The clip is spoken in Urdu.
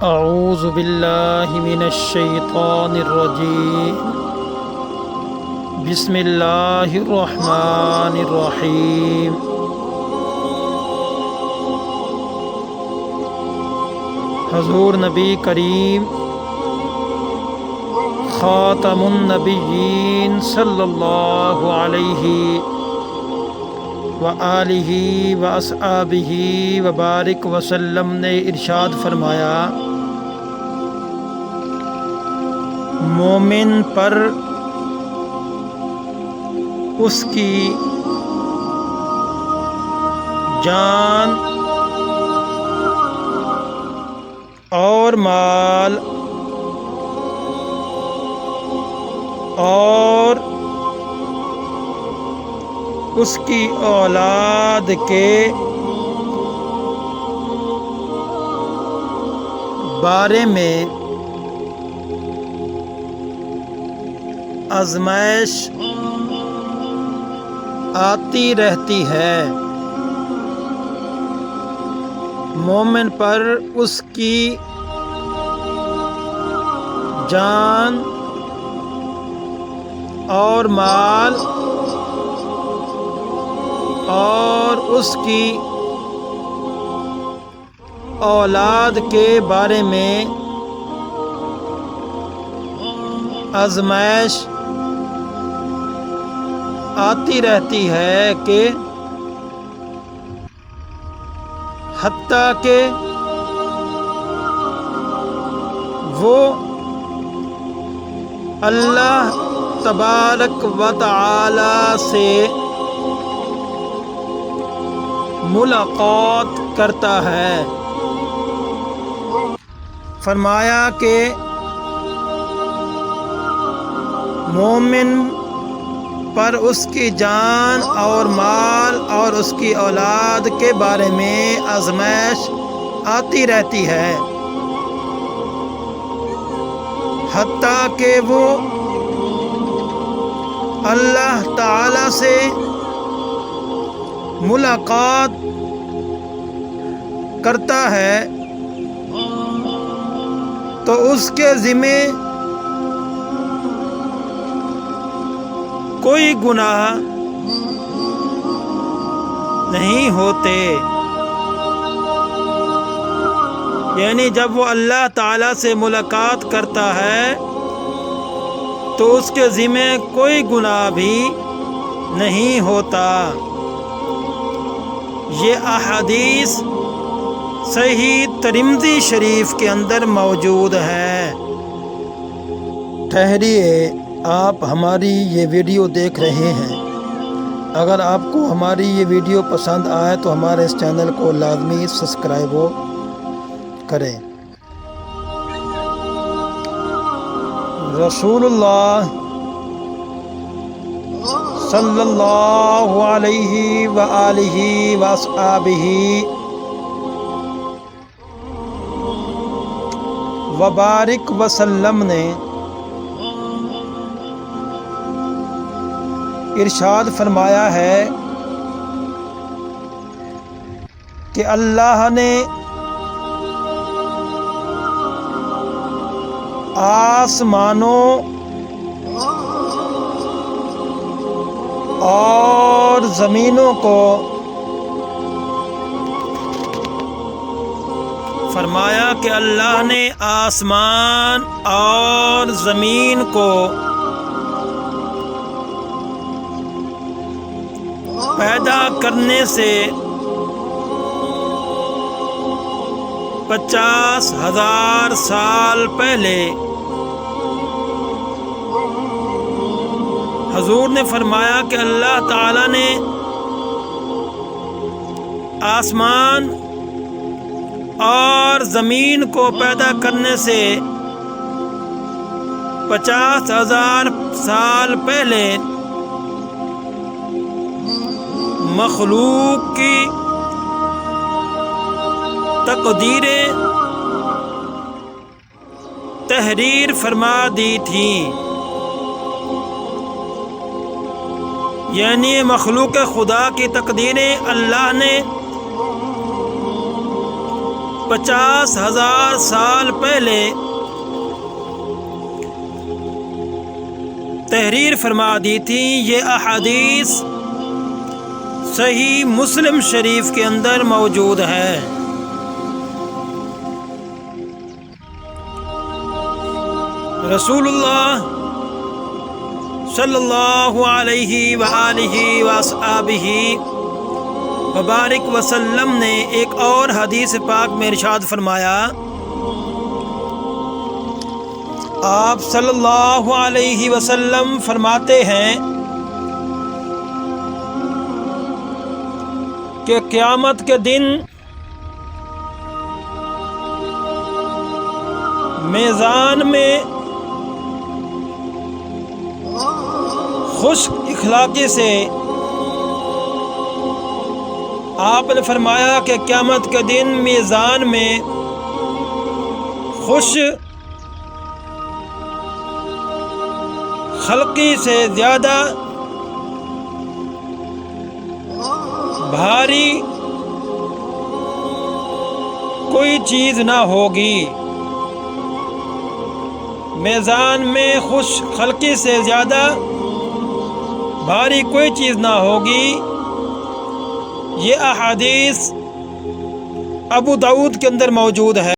اعوذ باللہ من الشیطان الرجیم بسم اللہ الرحمن الرحیم حضور نبی کریم خاتم النبیین صلی اللہ علیہ وآلہ واصحابہ وبارک وسلم نے ارشاد فرمایا، مومن پر اس کی جان اور مال اور اس کی اولاد کے بارے میں آزمائش آتی رہتی ہے۔ مومن پر اس کی جان اور مال اور اس کی اولاد کے بارے میں آزمائش آتی رہتی ہے کہ حتیٰ کہ وہ اللہ تبارک و تعالی سے ملاقات کرتا ہے۔ فرمایا کہ مومن پر اس کی جان اور مال اور اس کی اولاد کے بارے میں آزمائش آتی رہتی ہے، حتیٰ کہ وہ اللہ تعالی سے ملاقات کرتا ہے تو اس کے ذمے کوئی گناہ نہیں ہوتے، یعنی جب وہ اللہ تعالیٰ سے ملاقات کرتا ہے تو اس کے ذمے کوئی گناہ بھی نہیں ہوتا۔ یہ احادیث صحیح ترمذی شریف کے اندر موجود ہے۔ ٹھہریے، آپ ہماری یہ ویڈیو دیکھ رہے ہیں، اگر آپ کو ہماری یہ ویڈیو پسند آئے تو ہمارے اس چینل کو لازمی سبسکرائب کریں۔ رسول اللہ صلی اللہ علیہ وآلہ وصحبہ وبارک وسلم نے ارشاد فرمایا ہے کہ اللہ نے آسمانوں اور زمینوں کو فرمایا کہ اللہ نے آسمان اور زمین کو پیدا کرنے سے 50,000 سال پہلے حضور نے فرمایا کہ اللہ تعالیٰ نے آسمان اور زمین کو پیدا کرنے سے 50,000 سال پہلے مخلوق کی تقدیریں تحریر فرما دی تھی، یعنی مخلوق خدا کی تقدیریں اللہ نے 50,000 سال پہلے تحریر فرما دی تھی۔ یہ احادیث صحیح مسلم شریف کے اندر موجود ہے۔ رسول اللہ صلی اللہ علیہ وآلہ وصحبہ وبارک وسلم نے ایک اور حدیث پاک میں ارشاد فرمایا، آپ صلی اللہ علیہ وسلم فرماتے ہیں کہ قیامت کے دن میزان میں خشک اخلاقی سے، آپ نے فرمایا کہ قیامت کے دن میزان میں خوش خلقی سے زیادہ بھاری کوئی چیز نہ ہوگی۔ میزان میں خوش خلقی سے زیادہ بھاری کوئی چیز نہ ہوگی۔ یہ احادیث ابو داؤد کے اندر موجود ہے۔